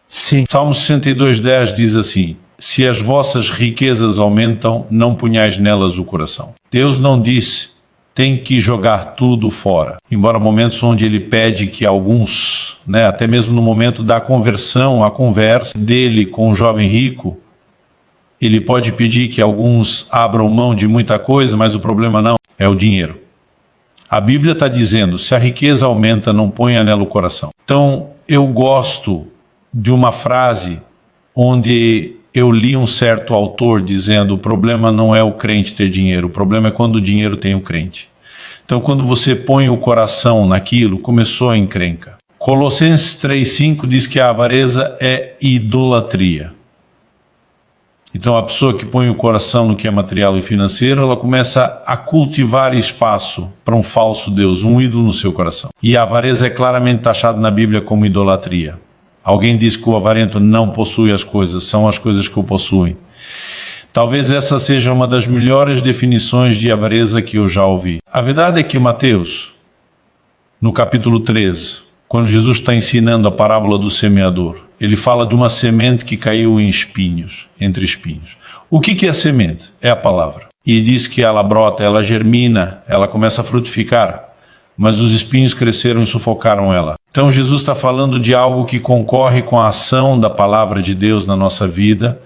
Sim. Salmo 62:10 diz assim: se as vossas riquezas aumentam, não punhais nelas o coração. Deus não disse, tem que jogar tudo fora. Embora momentos onde ele pede que alguns, até mesmo no momento da conversão, a conversa dele com o jovem rico, ele pode pedir que alguns abram mão de muita coisa, mas o problema não é o dinheiro. A Bíblia está dizendo, se a riqueza aumenta, não ponha nela o coração. Então, eu gosto de uma frase onde eu li um certo autor dizendo, o problema não é o crente ter dinheiro, o problema é quando o dinheiro tem o crente. Então, quando você põe o coração naquilo, começou a encrenca. Colossenses 3:5 diz que a avareza é idolatria. Então, a pessoa que põe o coração no que é material e financeiro, ela começa a cultivar espaço para um falso Deus, um ídolo no seu coração. E a avareza é claramente taxada na Bíblia como idolatria. Alguém diz que o avarento não possui as coisas, são as coisas que o possuem. Talvez essa seja uma das melhores definições de avareza que eu já ouvi. A verdade é que Mateus, no capítulo 13, quando Jesus está ensinando a parábola do semeador, ele fala de uma semente que caiu em espinhos, entre espinhos. O que é a semente? É a palavra. E diz que ela brota, ela germina, ela começa a frutificar, mas os espinhos cresceram e sufocaram ela. Então Jesus está falando de algo que concorre com a ação da palavra de Deus na nossa vida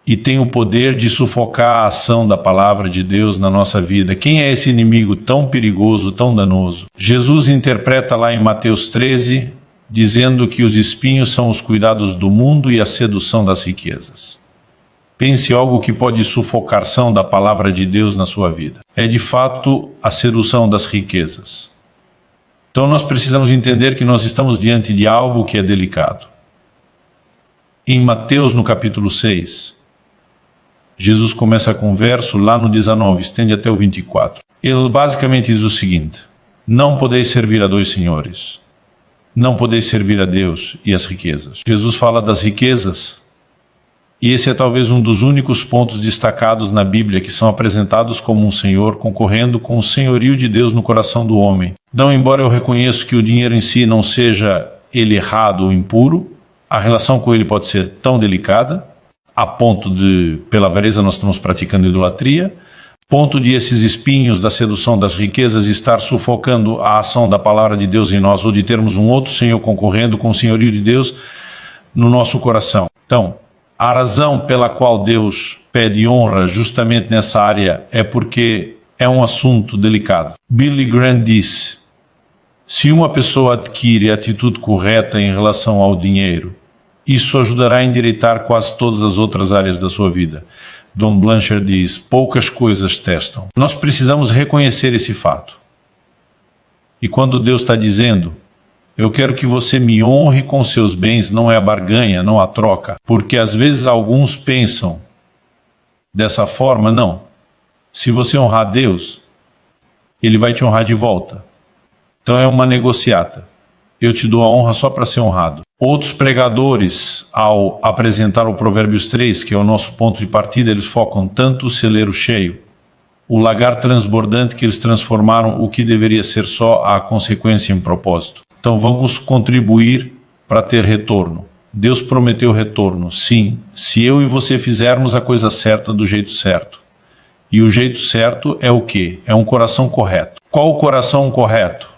e tem o poder de sufocar a ação da palavra de Deus na nossa vida. Quem é esse inimigo tão perigoso, tão danoso? Jesus interpreta lá em Mateus 13, dizendo que os espinhos são os cuidados do mundo e a sedução das riquezas. Pense em algo que pode sufocar a ação da palavra de Deus na sua vida. É de fato a sedução das riquezas. Então nós precisamos entender que nós estamos diante de algo que é delicado. Em Mateus, no capítulo 6, Jesus começa com um verso lá no 19, estende até o 24. Ele basicamente diz o seguinte: não podeis servir a dois senhores. Não podeis servir a Deus e as riquezas. Jesus fala das riquezas, e esse é talvez um dos únicos pontos destacados na Bíblia que são apresentados como um senhor concorrendo com o senhorio de Deus no coração do homem. Então, embora eu reconheça que o dinheiro em si não seja ele errado ou impuro, a relação com ele pode ser tão delicada, a ponto de, pela avareza, nós estamos praticando idolatria, ponto de esses espinhos da sedução das riquezas estar sufocando a ação da palavra de Deus em nós, ou de termos um outro senhor concorrendo com o senhorio de Deus no nosso coração. Então, a razão pela qual Deus pede honra justamente nessa área é porque é um assunto delicado. Billy Graham disse, se uma pessoa adquire a atitude correta em relação ao dinheiro, isso ajudará a endireitar quase todas as outras áreas da sua vida. Don Blanchard diz, poucas coisas testam. Nós precisamos reconhecer esse fato. E quando Deus está dizendo, eu quero que você me honre com seus bens, não é a barganha, não a troca. Porque às vezes alguns pensam dessa forma, não. Se você honrar Deus, Ele vai te honrar de volta. Então é uma negociata. Eu te dou a honra só para ser honrado. Outros pregadores, ao apresentar o Provérbios 3, que é o nosso ponto de partida, eles focam tanto o celeiro cheio, o lagar transbordante, que eles transformaram o que deveria ser só a consequência em propósito. Então vamos contribuir para ter retorno. Deus prometeu retorno, sim, se eu e você fizermos a coisa certa do jeito certo. E o jeito certo é o quê? É um coração correto. Qual o coração correto?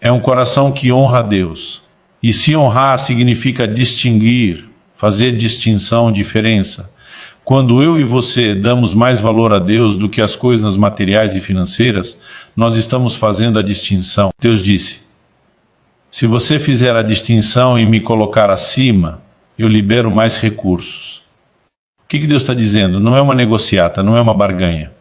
É um coração que honra a Deus. E se honrar significa distinguir, fazer distinção, diferença. Quando eu e você damos mais valor a Deus do que as coisas materiais e financeiras, nós estamos fazendo a distinção. Deus disse, se você fizer a distinção e me colocar acima, eu libero mais recursos. O que Deus está dizendo? Não é uma negociata, não é uma barganha.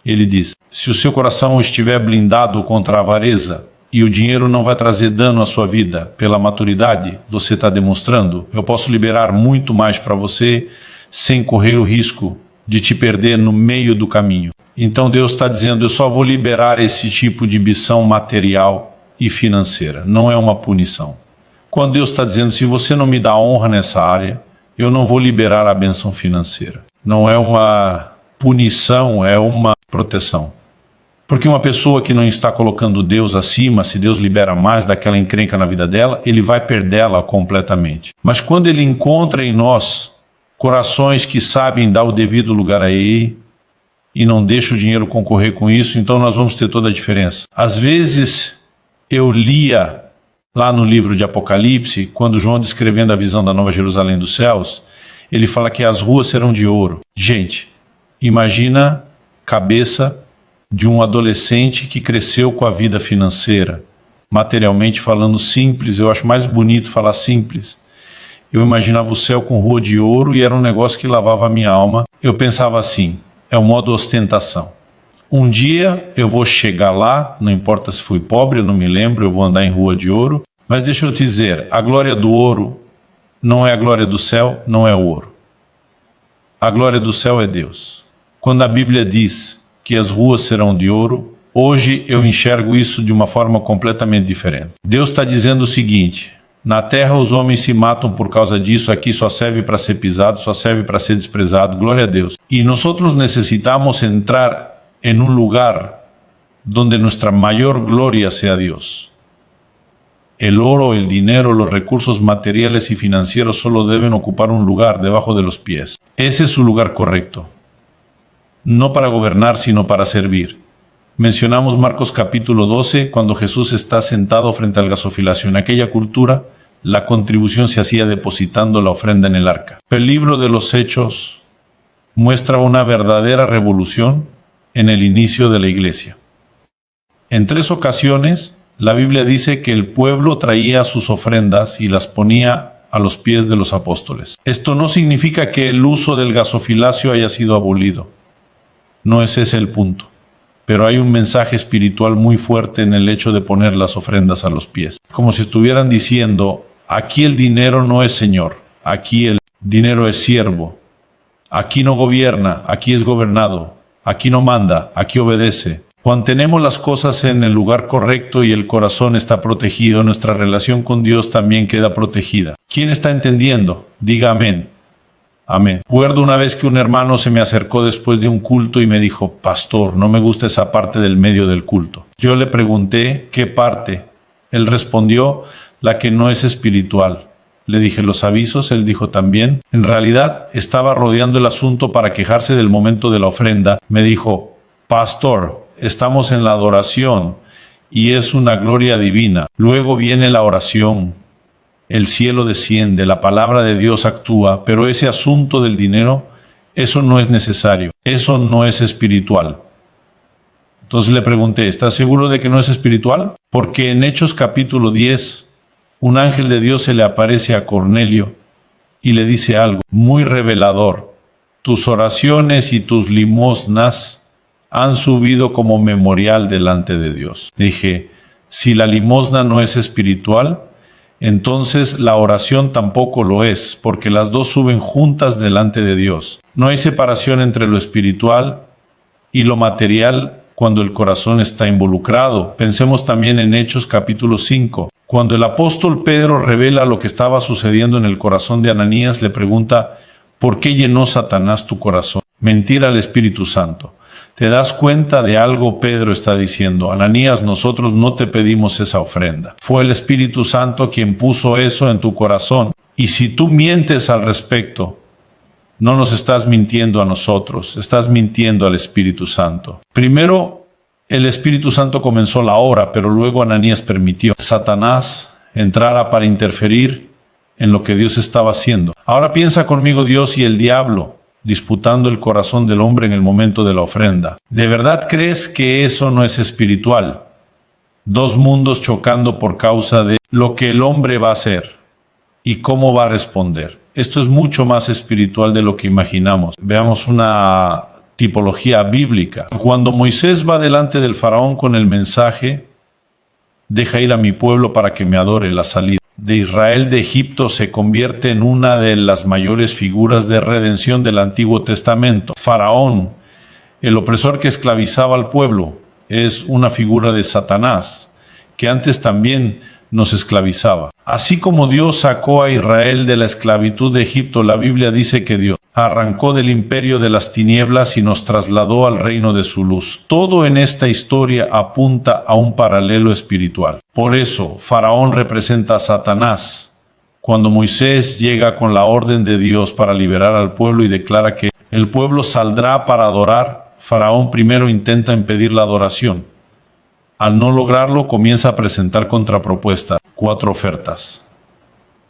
Ele diz, se o seu coração estiver blindado contra a avareza, e o dinheiro não vai trazer dano à sua vida pela maturidade, você está demonstrando, eu posso liberar muito mais para você sem correr o risco de te perder no meio do caminho. Então Deus está dizendo, eu só vou liberar esse tipo de ambição material e financeira, não é uma punição. Quando Deus está dizendo, se você não me dá honra nessa área, eu não vou liberar a bênção financeira. Não é uma punição, é uma proteção. Porque uma pessoa que não está colocando Deus acima, se Deus libera mais daquela encrenca na vida dela, ele vai perdê-la completamente. Mas quando ele encontra em nós corações que sabem dar o devido lugar a ele e não deixa o dinheiro concorrer com isso, então nós vamos ter toda a diferença. Às vezes eu lia lá no livro de Apocalipse, quando João descrevendo a visão da Nova Jerusalém dos céus, ele fala que as ruas serão de ouro. Gente, imagina a cabeça de um adolescente que cresceu com a vida financeira, materialmente falando simples, eu acho mais bonito falar simples. Eu imaginava o céu com rua de ouro e era um negócio que lavava a minha alma. Eu pensava assim, é um modo ostentação. Um dia eu vou chegar lá, não importa se fui pobre, eu não me lembro, eu vou andar em rua de ouro. Mas deixa eu te dizer, a glória do ouro não é a glória do céu, não é o ouro. A glória do céu é Deus. Quando a Bíblia diz que as ruas serão de ouro, hoje eu enxergo isso de uma forma completamente diferente. Deus está dizendo o seguinte, na terra os homens se matam por causa disso, aqui só serve para ser pisado, só serve para ser desprezado, glória a Deus. E nós necessitamos entrar en un lugar donde nuestra mayor gloria sea Dios. El oro, el dinero, los recursos materiales y financieros solo deben ocupar un lugar debajo de los pies. Ese es su lugar correcto. No para gobernar, sino para servir. Mencionamos Marcos capítulo 12, cuando Jesús está sentado frente al gasofilacio. En aquella cultura, la contribución se hacía depositando la ofrenda en el arca. El libro de los Hechos muestra una verdadera revolución en el inicio de la iglesia. En 3 ocasiones, la Biblia dice que el pueblo traía sus ofrendas y las ponía a los pies de los apóstoles. Esto no significa que el uso del gasofilacio haya sido abolido. No es ese el punto. Pero hay un mensaje espiritual muy fuerte en el hecho de poner las ofrendas a los pies. Como si estuvieran diciendo, aquí el dinero no es señor, aquí el dinero es siervo. Aquí no gobierna, aquí es gobernado. Aquí no manda, aquí obedece. Cuando tenemos las cosas en el lugar correcto y el corazón está protegido, nuestra relación con Dios también queda protegida. ¿Quién está entendiendo? Diga amén. Amén. Recuerdo una vez que un hermano se me acercó después de un culto y me dijo, pastor, no me gusta esa parte del medio del culto. Yo le pregunté, ¿qué parte? Él respondió, la que no es espiritual. Le dije los avisos, él dijo también. En realidad estaba rodeando el asunto para quejarse del momento de la ofrenda. Me dijo, pastor, estamos en la adoración y es una gloria divina. Luego viene la oración, el cielo desciende, la palabra de Dios actúa, pero ese asunto del dinero, eso no es necesario, eso no es espiritual. Entonces le pregunté, ¿estás seguro de que no es espiritual? Porque en Hechos capítulo 10, un ángel de Dios se le aparece a Cornelio y le dice algo muy revelador. Tus oraciones y tus limosnas han subido como memorial delante de Dios. Dije, si la limosna no es espiritual, entonces la oración tampoco lo es, porque las dos suben juntas delante de Dios. No hay separación entre lo espiritual y lo material cuando el corazón está involucrado. Pensemos también en Hechos capítulo 5. Cuando el apóstol Pedro revela lo que estaba sucediendo en el corazón de Ananías, le pregunta, ¿por qué llenó Satanás tu corazón? Mentir al Espíritu Santo. ¿Te das cuenta de algo? Pedro está diciendo, Ananías, nosotros no te pedimos esa ofrenda. Fue el Espíritu Santo quien puso eso en tu corazón. Y si tú mientes al respecto, no nos estás mintiendo a nosotros, estás mintiendo al Espíritu Santo. Primero, el Espíritu Santo comenzó la obra, pero luego Ananías permitió que Satanás entrara para interferir en lo que Dios estaba haciendo. Ahora piensa conmigo Dios y el diablo disputando el corazón del hombre en el momento de la ofrenda. ¿De verdad crees que eso no es espiritual? Dos mundos chocando por causa de lo que el hombre va a hacer y cómo va a responder. Esto es mucho más espiritual de lo que imaginamos. Veamos una tipología bíblica. Cuando Moisés va delante del faraón con el mensaje deja ir a mi pueblo para que me adore. La salida de Israel de Egipto se convierte en una de las mayores figuras de redención del Antiguo Testamento. Faraón, el opresor que esclavizaba al pueblo, es una figura de Satanás, que antes también nos esclavizaba. Así como Dios sacó a Israel de la esclavitud de Egipto, la Biblia dice que Dios arrancó del imperio de las tinieblas y nos trasladó al reino de su luz. Todo en esta historia apunta a un paralelo espiritual. Por eso, Faraón representa a Satanás. Cuando Moisés llega con la orden de Dios para liberar al pueblo y declara que el pueblo saldrá para adorar, Faraón primero intenta impedir la adoración. Al no lograrlo, comienza a presentar contrapropuestas, 4 ofertas.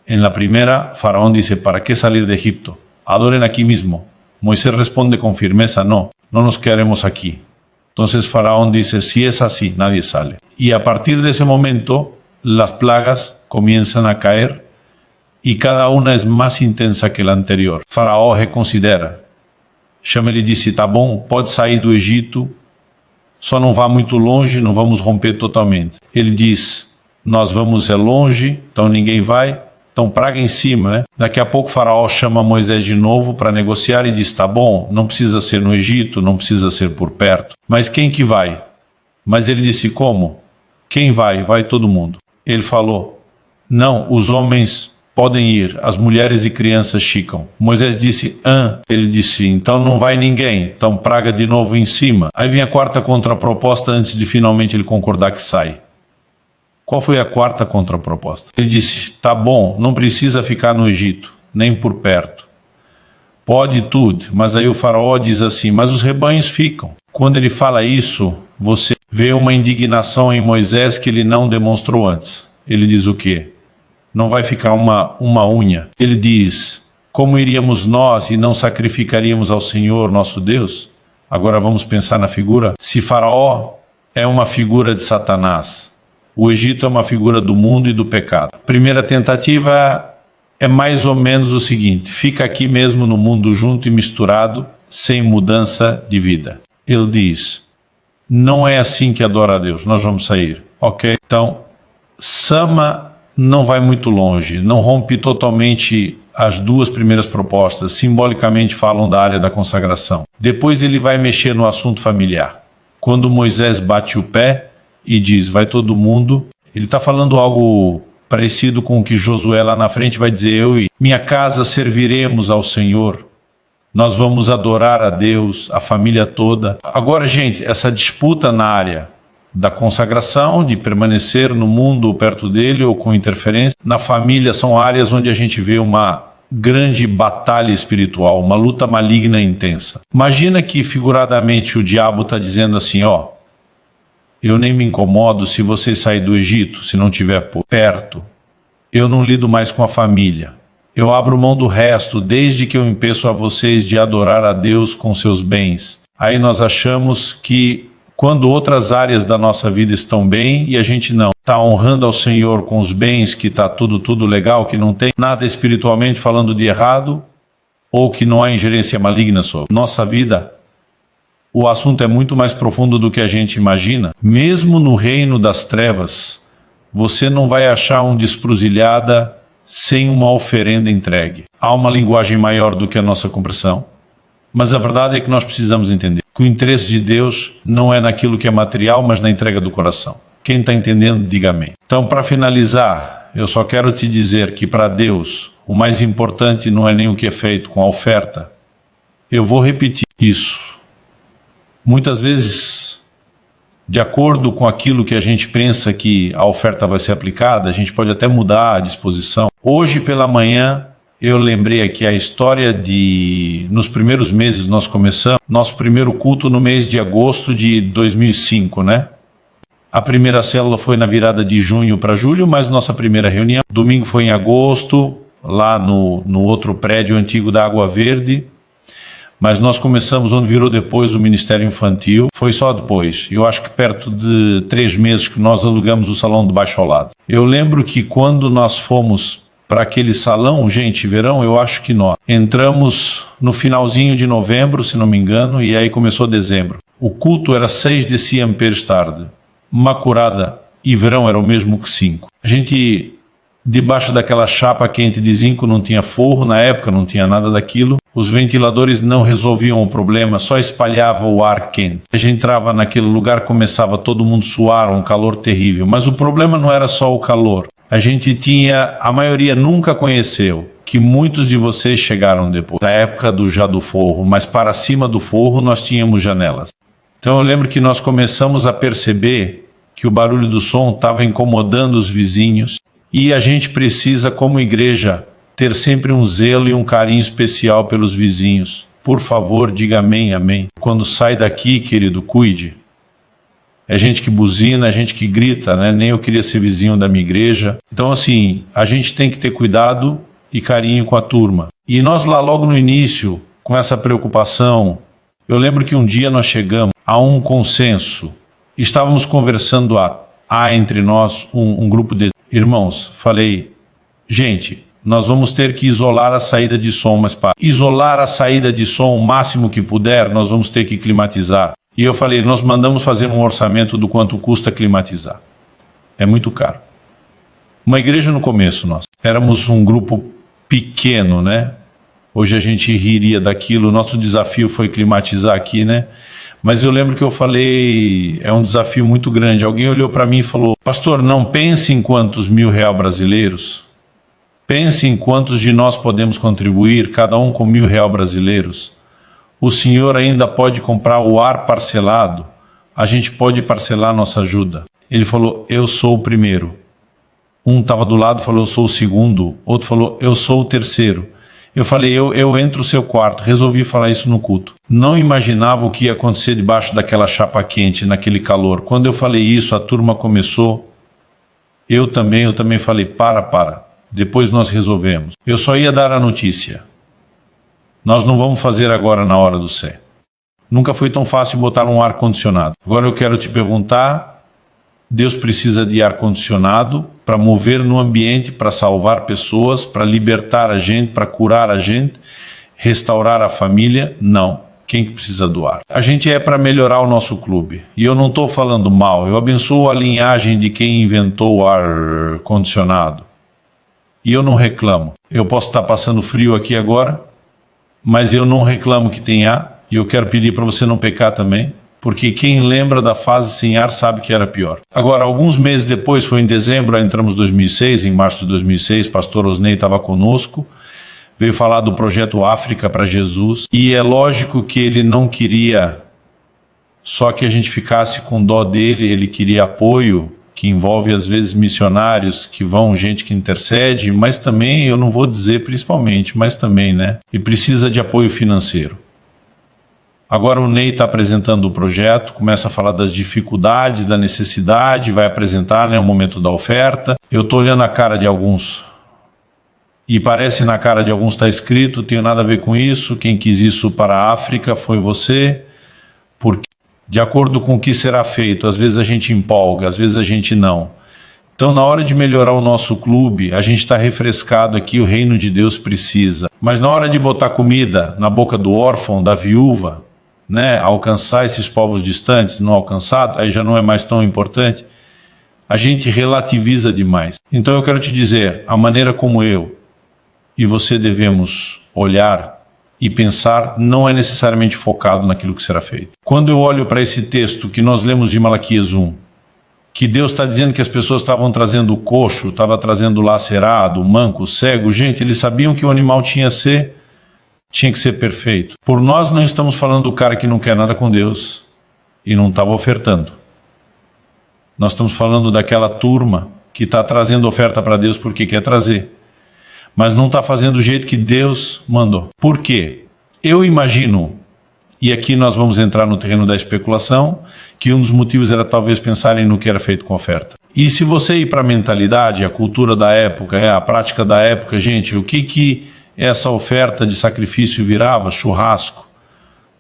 En la primera, Faraón dice, ¿para qué salir de Egipto? Adoren aquí mismo. Moisés responde con firmeza, no nos quedaremos aquí. Entonces Faraón dice, si es así, nadie sale. Y a partir de ese momento, las plagas comienzan a caer y cada una es más intensa que la anterior. Faraó reconsidera. Chama ele e disse, tá bom, pode sair do Egito, só não vá muito longe, não vamos romper totalmente. Ele diz, nós vamos longe, então ninguém vai. Então, praga em cima, né? Daqui a pouco o faraó chama Moisés de novo para negociar e diz, tá bom, não precisa ser no Egito, não precisa ser por perto. Mas quem que vai? Mas ele disse, como? Quem vai? Vai todo mundo. Ele falou, não, os homens podem ir, as mulheres e crianças ficam. Moisés disse, ele disse, então não vai ninguém. Então praga de novo em cima. Aí vem a quarta contraproposta antes de finalmente ele concordar que sai. Qual foi a quarta contraproposta? Ele disse, tá bom, não precisa ficar no Egito, nem por perto. Pode tudo, mas aí o faraó diz assim, mas os rebanhos ficam. Quando ele fala isso, você vê uma indignação em Moisés que ele não demonstrou antes. Ele diz o quê? Não vai ficar uma unha. Ele diz, como iríamos nós e não sacrificaríamos ao Senhor, nosso Deus? Agora vamos pensar na figura. Se Faraó é uma figura de Satanás, o Egito é uma figura do mundo e do pecado. A primeira tentativa é mais ou menos o seguinte, fica aqui mesmo no mundo junto e misturado, sem mudança de vida. Ele diz, não é assim que adora a Deus, nós vamos sair, ok? Então, Sama não vai muito longe, não rompe totalmente as 2 primeiras propostas, simbolicamente falam da área da consagração. Depois ele vai mexer no assunto familiar. Quando Moisés bate o pé e diz, vai todo mundo, ele está falando algo parecido com o que Josué lá na frente vai dizer, eu e minha casa serviremos ao Senhor, nós vamos adorar a Deus, a família toda. Agora, gente, essa disputa na área da consagração, de permanecer no mundo perto dele ou com interferência, na família são áreas onde a gente vê uma grande batalha espiritual, uma luta maligna e intensa. Imagina que figuradamente o diabo está dizendo assim, ó, eu nem me incomodo se você sair do Egito, se não estiver perto. Eu não lido mais com a família. Eu abro mão do resto, desde que eu impeço a vocês de adorar a Deus com seus bens. Aí nós achamos que quando outras áreas da nossa vida estão bem e a gente não está honrando ao Senhor com os bens, que está tudo legal, que não tem nada espiritualmente falando de errado, ou que não há ingerência maligna sobre nossa vida, o assunto é muito mais profundo do que a gente imagina. Mesmo no reino das trevas, você não vai achar um despruzilhada sem uma oferenda entregue. Há uma linguagem maior do que a nossa compreensão. Mas a verdade é que nós precisamos entender que o interesse de Deus não é naquilo que é material, mas na entrega do coração. Quem está entendendo, diga amém. Então, para finalizar, eu só quero te dizer que para Deus, o mais importante não é nem o que é feito com a oferta. Eu vou repetir isso. Muitas vezes, de acordo com aquilo que a gente pensa que a oferta vai ser aplicada, a gente pode até mudar a disposição. Hoje pela manhã, eu lembrei aqui a história de... Nos primeiros meses nós começamos nosso primeiro culto no mês de agosto de 2005, né? A primeira célula foi na virada de junho para julho, mas nossa primeira reunião, domingo foi em agosto, lá no outro prédio antigo da Água Verde. Mas nós começamos onde virou depois o Ministério Infantil, foi só depois. Eu acho que perto de 3 meses que nós alugamos o salão de baixo ao lado. Eu lembro que quando nós fomos para aquele salão, gente, verão, eu acho que nós entramos no finalzinho de novembro, se não me engano, e aí começou dezembro. O culto era 6 de tarde. Macurada, e verão era o mesmo que 5. A gente, debaixo daquela chapa quente de zinco, não tinha forro, na época não tinha nada daquilo. Os ventiladores não resolviam o problema, só espalhavam o ar quente. A gente entrava naquele lugar, começava todo mundo a suar, um calor terrível. Mas o problema não era só o calor. A gente tinha, a maioria nunca conheceu, que muitos de vocês chegaram depois, da época do forro, mas para cima do forro nós tínhamos janelas. Então eu lembro que nós começamos a perceber que o barulho do som estava incomodando os vizinhos e a gente precisa, como igreja, ter sempre um zelo e um carinho especial pelos vizinhos. Por favor, diga amém, amém. Quando sai daqui, querido, cuide. É gente que buzina, é gente que grita, né? Nem eu queria ser vizinho da minha igreja. Então, assim, a gente tem que ter cuidado e carinho com a turma. E nós lá logo no início, com essa preocupação, eu lembro que um dia nós chegamos a um consenso. Estávamos conversando entre nós, um grupo de irmãos. Falei, gente, nós vamos ter que isolar a saída de som, mas para isolar a saída de som o máximo que puder, nós vamos ter que climatizar. E eu falei, nós mandamos fazer um orçamento do quanto custa climatizar. É muito caro. Uma igreja no começo, nós éramos um grupo pequeno, né? Hoje a gente riria daquilo, nosso desafio foi climatizar aqui, né? Mas eu lembro que eu falei, é um desafio muito grande. Alguém olhou para mim e falou, pastor, não pense em quantos R$1.000 brasileiros. Pense em quantos de nós podemos contribuir, cada um com R$1.000 brasileiros. O senhor ainda pode comprar o ar parcelado. A gente pode parcelar nossa ajuda. Ele falou, eu sou o primeiro. Um estava do lado e falou, eu sou o segundo. Outro falou, eu sou o terceiro. Eu falei, eu entro no seu quarto. Resolvi falar isso no culto. Não imaginava o que ia acontecer debaixo daquela chapa quente, naquele calor. Quando eu falei isso, a turma começou. Eu também falei, para. Depois nós resolvemos. Eu só ia dar a notícia. Nós não vamos fazer agora na hora do Sé. Nunca foi tão fácil botar um ar-condicionado. Agora eu quero te perguntar, Deus precisa de ar-condicionado para mover no ambiente, para salvar pessoas, para libertar a gente, para curar a gente, restaurar a família? Não. Quem que precisa do ar? A gente é para melhorar o nosso clube. E eu não estou falando mal. Eu abençoo a linhagem de quem inventou o ar-condicionado. E eu não reclamo. Eu posso estar passando frio aqui agora, mas eu não reclamo que tem ar, e eu quero pedir para você não pecar também, porque quem lembra da fase sem ar sabe que era pior. Agora, alguns meses depois, foi em dezembro, entramos em 2006, em março de 2006, pastor Osnei estava conosco, veio falar do projeto África para Jesus, e é lógico que ele não queria só que a gente ficasse com dó dele, ele queria apoio, que envolve às vezes missionários que vão, gente que intercede, mas também, eu não vou dizer principalmente, mas também, né? E precisa de apoio financeiro. Agora o Ney está apresentando o projeto, começa a falar das dificuldades, da necessidade, vai apresentar, né, o momento da oferta. Eu estou olhando a cara de alguns, e parece na cara de alguns está escrito, tenho nada a ver com isso, quem quis isso para a África foi você, porque de acordo com o que será feito, às vezes a gente empolga, às vezes a gente não. Então, na hora de melhorar o nosso clube, a gente está refrescado aqui, o reino de Deus precisa. Mas na hora de botar comida na boca do órfão, da viúva, né, alcançar esses povos distantes, não alcançado, aí já não é mais tão importante, a gente relativiza demais. Então eu quero te dizer, a maneira como eu e você devemos olhar e pensar não é necessariamente focado naquilo que será feito. Quando eu olho para esse texto que nós lemos de Malaquias 1, que Deus está dizendo que as pessoas estavam trazendo o coxo, estavam trazendo o lacerado, o manco, o cego, gente, eles sabiam que o animal tinha que ser perfeito. Por nós não estamos falando do cara que não quer nada com Deus e não estava ofertando. Nós estamos falando daquela turma que está trazendo oferta para Deus porque quer trazer, mas não está fazendo do jeito que Deus mandou. Por quê? Eu imagino, e aqui nós vamos entrar no terreno da especulação, que um dos motivos era talvez pensarem no que era feito com oferta. E se você ir para a mentalidade, a cultura da época, a prática da época, gente, o que essa oferta de sacrifício virava? Churrasco.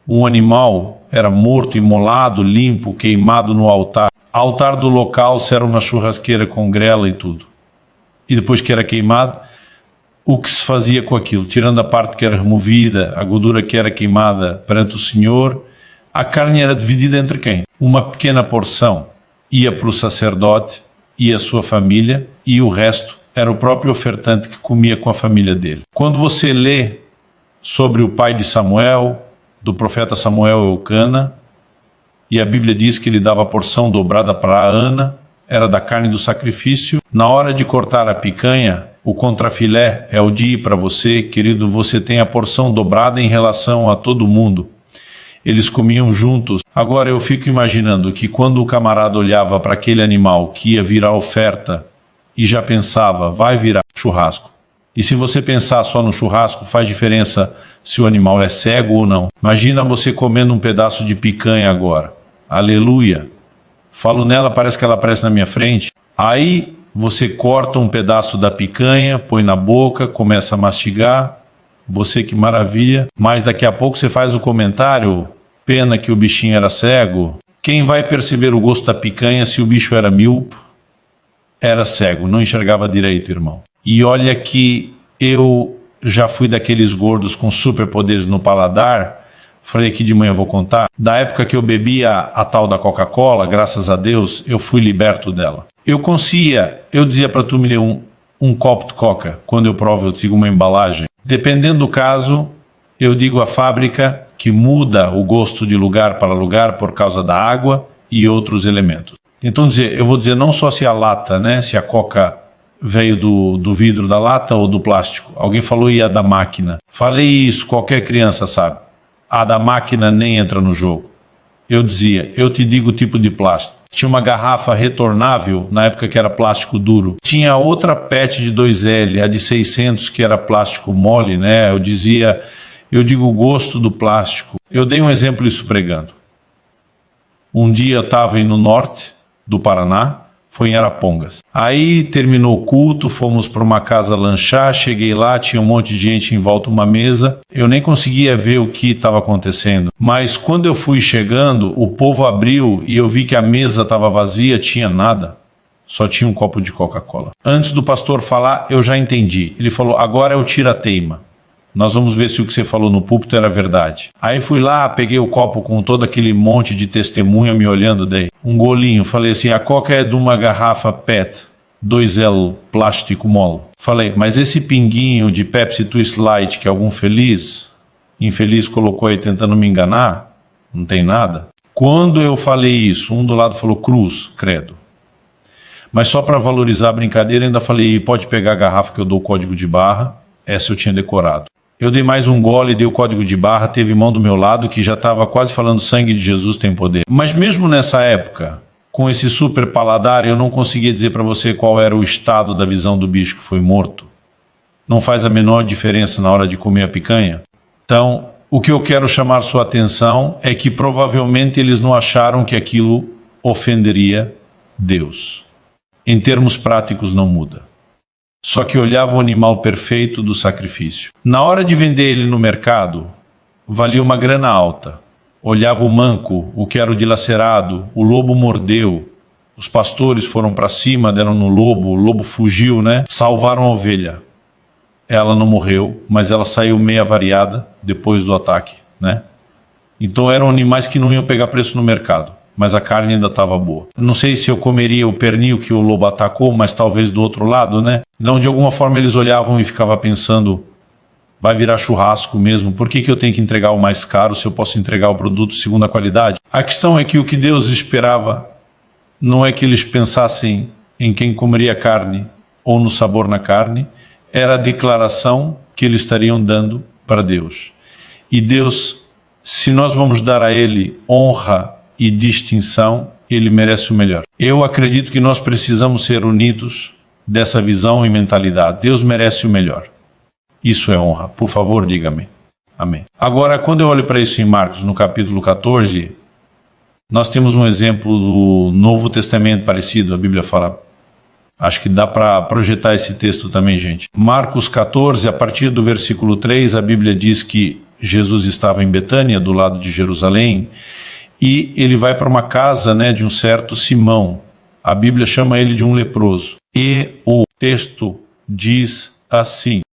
Um animal era morto, imolado, limpo, queimado no altar. Altar do local era uma churrasqueira com grela e tudo. E depois que era queimado, o que se fazia com aquilo? Tirando a parte que era removida, a gordura que era queimada perante o Senhor, a carne era dividida entre quem? Uma pequena porção ia para o sacerdote e a sua família, e o resto era o próprio ofertante que comia com a família dele. Quando você lê sobre o pai de Samuel, do profeta Samuel Eucana, e a Bíblia diz que ele dava a porção dobrada para Ana, era da carne do sacrifício. Na hora de cortar a picanha, o contrafilé é o dia para você, querido, você tem a porção dobrada em relação a todo mundo. Eles comiam juntos. Agora eu fico imaginando que quando o camarada olhava para aquele animal que ia virar oferta e já pensava, vai virar churrasco. E se você pensar só no churrasco, faz diferença se o animal é cego ou não. Imagina você comendo um pedaço de picanha agora. Aleluia. Falo nela, parece que ela aparece na minha frente. Aí você corta um pedaço da picanha, põe na boca, começa a mastigar. Você, que maravilha. Mas daqui a pouco você faz o comentário, pena que o bichinho era cego. Quem vai perceber o gosto da picanha se o bicho era míope? Era cego, não enxergava direito, irmão. E olha que eu já fui daqueles gordos com superpoderes no paladar. Falei aqui de manhã, eu vou contar. Da época que eu bebia a tal da Coca-Cola, graças a Deus, eu fui liberto dela. Eu dizia para tu me ler um copo de Coca. Quando eu provo, eu digo uma embalagem. Dependendo do caso, eu digo a fábrica que muda o gosto de lugar para lugar por causa da água e outros elementos. Então eu vou dizer não só se a lata, né, se a Coca veio do vidro da lata ou do plástico. Alguém falou e a da máquina. Falei isso, qualquer criança sabe. A da máquina nem entra no jogo. Eu dizia, eu te digo o tipo de plástico. Tinha uma garrafa retornável, na época que era plástico duro. Tinha outra PET de 2L, a de 600, que era plástico mole, né? Eu digo o gosto do plástico. Eu dei um exemplo isso pregando. Um dia eu estava no norte do Paraná, foi em Arapongas. Aí terminou o culto, fomos para uma casa lanchar, cheguei lá, tinha um monte de gente em volta de uma mesa. Eu nem conseguia ver o que estava acontecendo. Mas quando eu fui chegando, o povo abriu e eu vi que a mesa estava vazia, tinha nada. Só tinha um copo de Coca-Cola. Antes do pastor falar, eu já entendi. Ele falou, agora é o tira-teima. Nós vamos ver se o que você falou no púlpito era verdade. Aí fui lá, peguei o copo com todo aquele monte de testemunha me olhando, dei um golinho. Falei assim, a Coca é de uma garrafa PET, 2L plástico mole. Falei, mas esse pinguinho de Pepsi Twist Light que algum infeliz colocou aí tentando me enganar, não tem nada. Quando eu falei isso, um do lado falou cruz, credo. Mas só para valorizar a brincadeira, ainda falei, pode pegar a garrafa que eu dou o código de barra. Essa eu tinha decorado. Eu dei mais um gole, dei o código de barra, teve irmão do meu lado que já estava quase falando sangue de Jesus tem poder. Mas mesmo nessa época, com esse super paladar, eu não conseguia dizer para você qual era o estado da visão do bicho que foi morto. Não faz a menor diferença na hora de comer a picanha. Então, o que eu quero chamar sua atenção é que provavelmente eles não acharam que aquilo ofenderia Deus. Em termos práticos não muda. Só que olhava o animal perfeito do sacrifício. Na hora de vender ele no mercado, valia uma grana alta. Olhava o manco, o que era o dilacerado, o lobo mordeu. Os pastores foram para cima, deram no lobo, o lobo fugiu, né? Salvaram a ovelha. Ela não morreu, mas ela saiu meia variada depois do ataque, né? Então eram animais que não iam pegar preço no mercado. Mas a carne ainda estava boa. Não sei se eu comeria o pernil que o lobo atacou, mas talvez do outro lado, né? Então, de alguma forma, eles olhavam e ficavam pensando, vai virar churrasco mesmo, por que eu tenho que entregar o mais caro se eu posso entregar o produto segundo a qualidade? A questão é que o que Deus esperava não é que eles pensassem em quem comeria carne ou no sabor na carne, era a declaração que eles estariam dando para Deus. E Deus, se nós vamos dar a Ele honra e distinção, ele merece o melhor. Eu acredito que nós precisamos ser unidos dessa visão e mentalidade. Deus merece o melhor. Isso é honra. Por favor, diga-me. Amém. Agora, quando eu olho para isso em Marcos, no capítulo 14, nós temos um exemplo do Novo Testamento parecido. A Bíblia fala, acho que dá para projetar esse texto também, gente. Marcos 14, a partir do versículo 3, a Bíblia diz que Jesus estava em Betânia, do lado de Jerusalém, e ele vai para uma casa, né, de um certo Simão. A Bíblia chama ele de um leproso. E o texto diz assim: